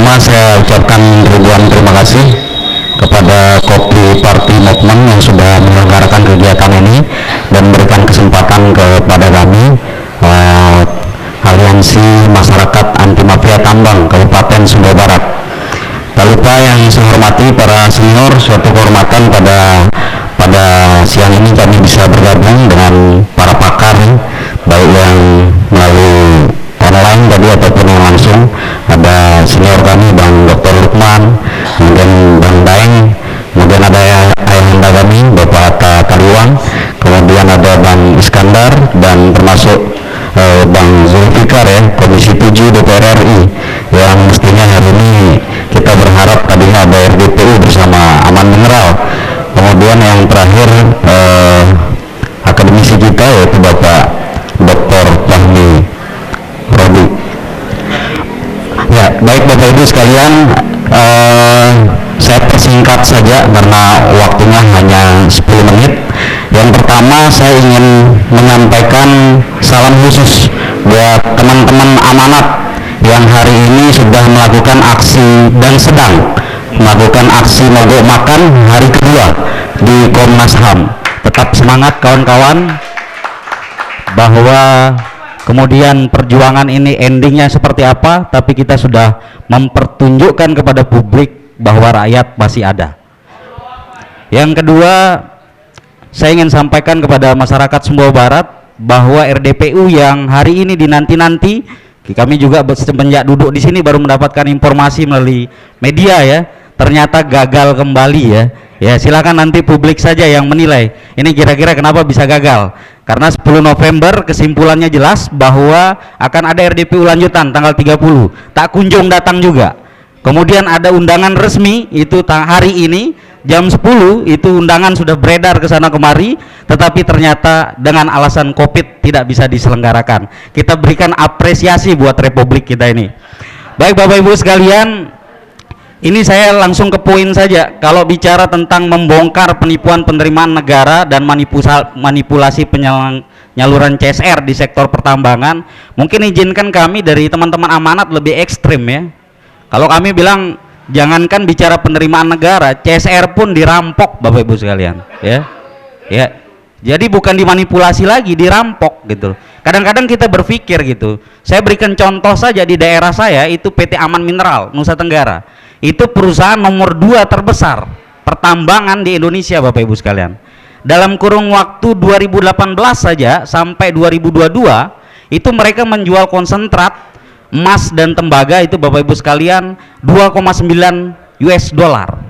Pertama saya ucapkan ribuan terima kasih kepada Kopi Party Movement yang sudah menyelenggarakan kegiatan ini dan memberikan kesempatan kepada kami Aliansi Masyarakat Anti Mafia Tambang Kabupaten Sumbawa Barat. Tak lupa yang saya hormati para senior, suatu kehormatan pada siang ini kami bisa bergabung dengan para pakar, baik yang melalui online tadi ataupun yang langsung. Ada senior kami Bang Dr. Lukman, kemudian Bang Daeng, kemudian ada ayahanda kami Bapak Atta Kaliwang, kemudian ada Bang Iskandar, dan termasuk Bang Zulfikar ya, Komisi 7 DPR RI, yang mestinya hari ini kita berharap tadinya ada RDPU bersama Aman Mineral. Kemudian yang terakhir akademisi kita yaitu Bapak Dr. Fahmi Rodi. Ya, baik Bapak Ibu sekalian, saya persingkat saja karena waktunya hanya 10 menit. Yang pertama saya ingin menyampaikan salam khusus buat teman-teman amanat yang hari ini sudah melakukan aksi dan sedang melakukan aksi mogok makan hari kedua di Komnas HAM. Tetap semangat kawan-kawan, bahwa kemudian perjuangan ini endingnya seperti apa, tapi kita sudah mempertunjukkan kepada publik bahwa rakyat masih ada. Yang kedua, saya ingin sampaikan kepada masyarakat Sumbawa Barat bahwa RDPU yang hari ini dinanti-nanti, kami juga semenjak duduk di sini baru mendapatkan informasi melalui media ya, ternyata gagal kembali ya. Ya, silakan nanti publik saja yang menilai ini kira-kira kenapa bisa gagal. Karena 10 November kesimpulannya jelas bahwa akan ada RDPU lanjutan tanggal 30, tak kunjung datang juga. Kemudian ada undangan resmi itu hari ini jam 10, itu undangan sudah beredar ke sana kemari, tetapi ternyata dengan alasan Covid tidak bisa diselenggarakan. Kita berikan apresiasi buat republik kita ini. Baik Bapak Ibu sekalian, ini saya langsung ke poin saja. Kalau bicara tentang membongkar penipuan penerimaan negara dan manipulasi penyaluran CSR di sektor pertambangan, mungkin izinkan kami dari teman-teman amanat lebih ekstrim ya. Kalau kami bilang jangankan bicara penerimaan negara, CSR pun dirampok Bapak Ibu sekalian ya. Ya. Jadi bukan dimanipulasi lagi, dirampok gitu. Kadang-kadang kita berpikir gitu. Saya berikan contoh saja di daerah saya itu PT Aman Mineral Nusa Tenggara. Itu perusahaan nomor 2 terbesar pertambangan di Indonesia Bapak Ibu sekalian. Dalam kurun waktu 2018 saja sampai 2022 itu mereka menjual konsentrat emas dan tembaga itu Bapak Ibu sekalian 2,9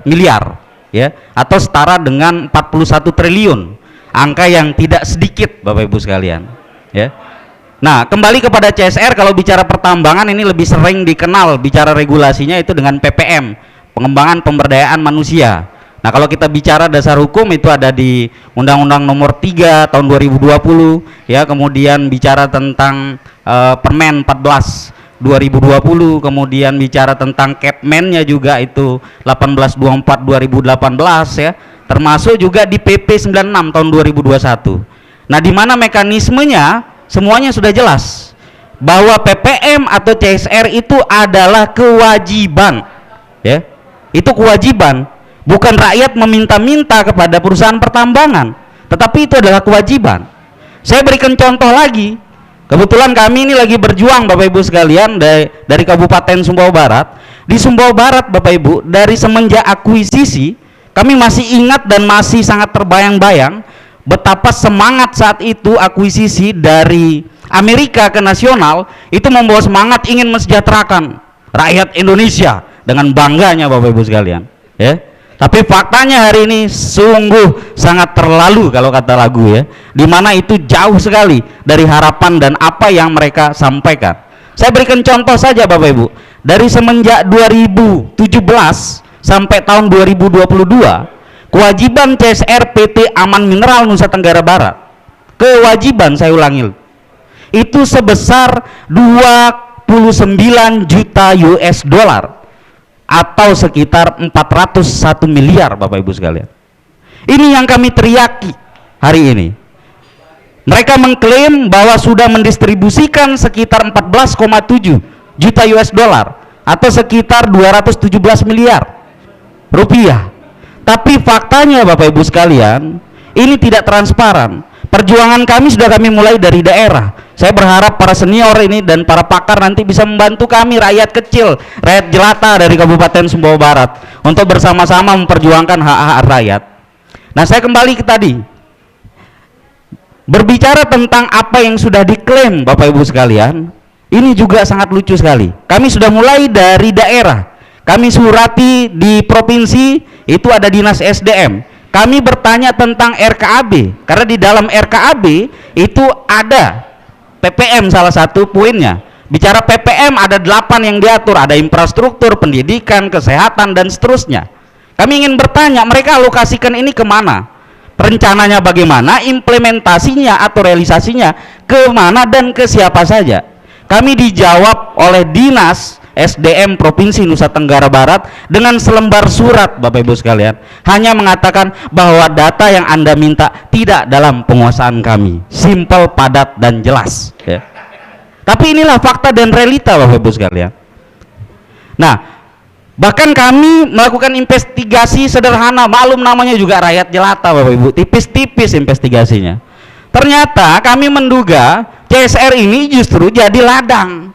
miliar ya, atau setara dengan 41 triliun. Angka yang tidak sedikit Bapak Ibu sekalian ya. Nah, kembali kepada CSR, kalau bicara pertambangan ini lebih sering dikenal bicara regulasinya itu dengan PPM, pengembangan pemberdayaan manusia. Nah, kalau kita bicara dasar hukum itu ada di Undang-Undang Nomor 3 tahun 2020 ya, kemudian bicara tentang Permen 14 2020, kemudian bicara tentang Kepmennya juga itu 1824 2018 ya, termasuk juga di PP 96 tahun 2021. Nah, di mana mekanismenya semuanya sudah jelas bahwa PPM atau CSR itu adalah kewajiban ya, itu kewajiban, bukan rakyat meminta-minta kepada perusahaan pertambangan, tetapi itu adalah kewajiban. Saya berikan contoh lagi, kebetulan kami ini lagi berjuang Bapak Ibu sekalian dari Kabupaten Sumbawa Barat. Di Sumbawa Barat Bapak Ibu, dari semenjak akuisisi kami masih ingat dan masih sangat terbayang-bayang betapa semangat saat itu akuisisi dari Amerika ke nasional itu membawa semangat ingin mensejahterakan rakyat Indonesia dengan bangganya Bapak Ibu sekalian ya. Tapi faktanya hari ini sungguh sangat terlalu kalau kata lagu ya, dimana itu jauh sekali dari harapan dan apa yang mereka sampaikan. Saya berikan contoh saja Bapak Ibu, dari semenjak 2017 sampai tahun 2022 kewajiban CSR PT Aman Mineral Nusa Tenggara Barat, kewajiban saya ulangi, itu sebesar 29 juta US dollar atau sekitar 401 miliar Bapak Ibu sekalian. Ini yang kami teriaki hari ini. Mereka mengklaim bahwa sudah mendistribusikan sekitar 14,7 juta US dollar, atau sekitar 217 miliar rupiah. Tapi faktanya Bapak Ibu sekalian, ini tidak transparan. Perjuangan kami sudah kami mulai dari daerah. Saya berharap para senior ini dan para pakar nanti bisa membantu kami rakyat kecil, rakyat jelata dari Kabupaten Sumbawa Barat untuk bersama-sama memperjuangkan hak-hak rakyat. Nah, saya kembali ke tadi. Berbicara tentang apa yang sudah diklaim Bapak Ibu sekalian, ini juga sangat lucu sekali. Kami sudah mulai dari daerah. Kami surati di provinsi, itu ada dinas SDM. Kami bertanya tentang RKAB, karena di dalam RKAB itu ada PPM, salah satu poinnya. Bicara PPM ada 8 yang diatur, ada infrastruktur, pendidikan, kesehatan, dan seterusnya. Kami ingin bertanya, mereka alokasikan ini kemana? Rencananya bagaimana? Implementasinya atau realisasinya kemana dan ke siapa saja? Kami dijawab oleh dinas SDM Provinsi Nusa Tenggara Barat dengan selembar surat Bapak Ibu sekalian, hanya mengatakan bahwa data yang Anda minta tidak dalam penguasaan kami. Simple, padat, dan jelas ya. Tapi inilah fakta dan realita Bapak Ibu sekalian. Nah, bahkan kami melakukan investigasi sederhana, maklum namanya juga rakyat jelata Bapak Ibu, tipis-tipis investigasinya. Ternyata kami menduga CSR ini justru jadi ladang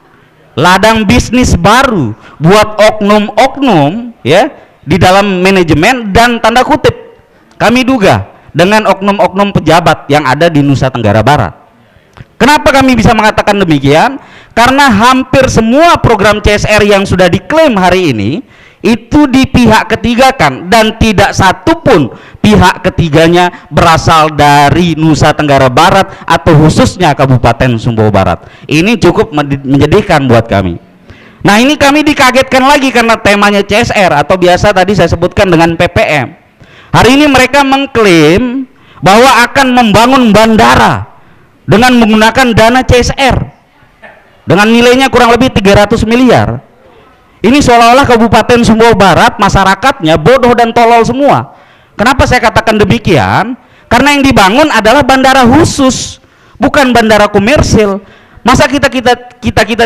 bisnis baru buat oknum-oknum ya di dalam manajemen, dan tanda kutip kami duga dengan oknum-oknum pejabat yang ada di Nusa Tenggara Barat. Kenapa kami bisa mengatakan demikian? Karena hampir semua program CSR yang sudah diklaim hari ini itu di pihak ketiga kan, dan tidak satu pun pihak ketiganya berasal dari Nusa Tenggara Barat atau khususnya Kabupaten Sumbawa Barat. Ini cukup menyedihkan buat kami. Nah, ini kami dikagetkan lagi karena temanya CSR atau biasa tadi saya sebutkan dengan PPM. Hari ini mereka mengklaim bahwa akan membangun bandara dengan menggunakan dana CSR dengan nilainya kurang lebih 300 miliar. Ini seolah-olah Kabupaten Sumbawa Barat masyarakatnya bodoh dan tolol semua. Kenapa saya katakan demikian? Karena yang dibangun adalah bandara khusus, bukan bandara komersil. Masa kita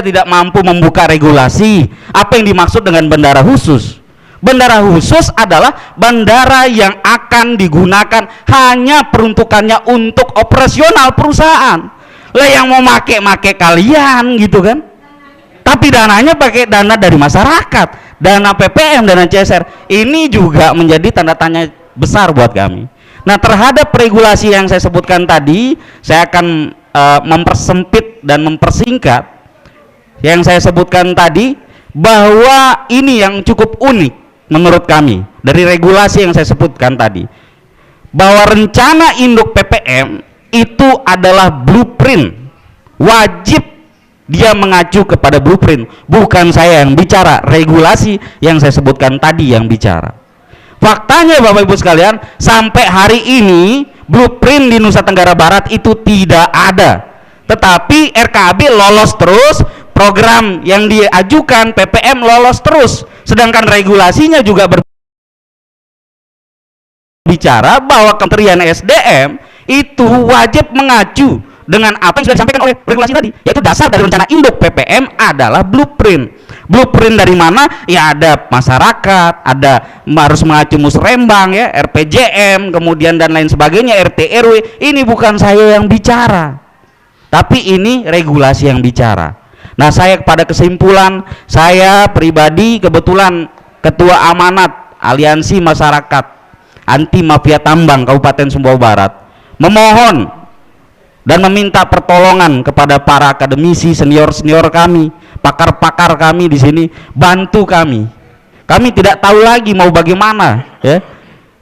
tidak mampu membuka regulasi apa yang dimaksud dengan bandara khusus? Bandara khusus adalah bandara yang akan digunakan hanya peruntukannya untuk operasional perusahaan. Lah yang mau make kalian gitu kan? Tapi dananya pakai dana dari masyarakat, dana PPM, dana CSR. Ini juga menjadi tanda tanya besar buat kami. Nah, terhadap regulasi yang saya sebutkan tadi, saya akan mempersempit dan mempersingkat yang saya sebutkan tadi, bahwa ini yang cukup unik menurut kami dari regulasi yang saya sebutkan tadi, bahwa rencana induk PPM itu adalah blueprint, wajib dia mengacu kepada blueprint. Bukan saya yang bicara, regulasi yang saya sebutkan tadi yang bicara. Faktanya Bapak Ibu sekalian, sampai hari ini blueprint di Nusa Tenggara Barat itu tidak ada. Tetapi RKAB lolos terus, program yang diajukan PPM lolos terus, sedangkan regulasinya juga berbicara bahwa Kementerian SDM itu wajib mengacu dengan apa yang sudah disampaikan oleh regulasi tadi, yaitu dasar dari rencana induk PPM adalah blueprint. Blueprint dari mana? Ya ada masyarakat, ada harus mengacu musrembang ya, RPJM, kemudian dan lain sebagainya, RT RW. Ini bukan saya yang bicara, tapi ini regulasi yang bicara. Nah, saya pada kesimpulan, saya pribadi kebetulan ketua amanat Aliansi Masyarakat Anti Mafia Tambang Kabupaten Sumbawa Barat, memohon dan meminta pertolongan kepada para akademisi, senior-senior kami, pakar-pakar kami di sini, bantu kami. Kami tidak tahu lagi mau bagaimana ya.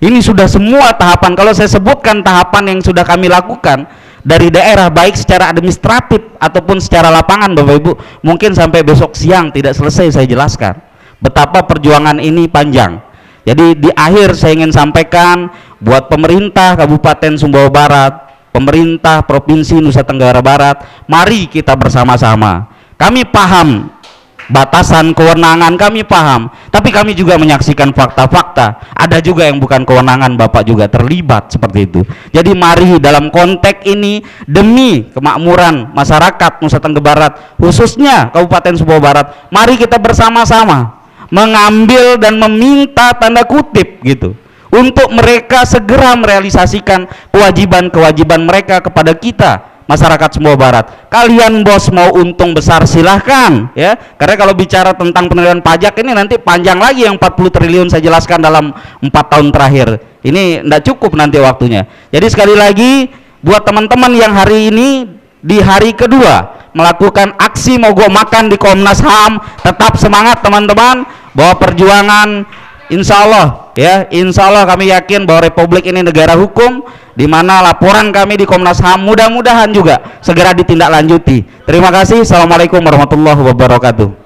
Ini sudah semua tahapan, kalau saya sebutkan tahapan yang sudah kami lakukan dari daerah, baik secara administratif ataupun secara lapangan Bapak Ibu, mungkin sampai besok siang tidak selesai saya jelaskan betapa perjuangan ini panjang. Jadi di akhir saya ingin sampaikan buat pemerintah Kabupaten Sumbawa Barat, pemerintah Provinsi Nusa Tenggara Barat, mari kita bersama-sama. Kami paham batasan kewenangan kami paham, tapi kami juga menyaksikan fakta-fakta. Ada juga yang bukan kewenangan Bapak juga terlibat seperti itu. Jadi mari dalam konteks ini demi kemakmuran masyarakat Nusa Tenggara Barat, khususnya Kabupaten Sumbawa Barat, mari kita bersama-sama mengambil dan meminta tanda kutip gitu untuk mereka segera merealisasikan kewajiban-kewajiban mereka kepada kita masyarakat Sumbawa Barat. Kalian bos mau untung besar silahkan ya, karena kalau bicara tentang penerimaan pajak ini nanti panjang lagi, yang 40 triliun saya jelaskan dalam 4 tahun terakhir ini tidak cukup nanti waktunya. Jadi sekali lagi buat teman-teman yang hari ini di hari kedua melakukan aksi mogok makan di Komnas HAM, tetap semangat teman-teman, bahwa perjuangan insya Allah ya, insya Allah kami yakin bahwa Republik ini negara hukum, di mana laporan kami di Komnas HAM mudah-mudahan juga segera ditindaklanjuti. Terima kasih. Assalamualaikum warahmatullahi wabarakatuh.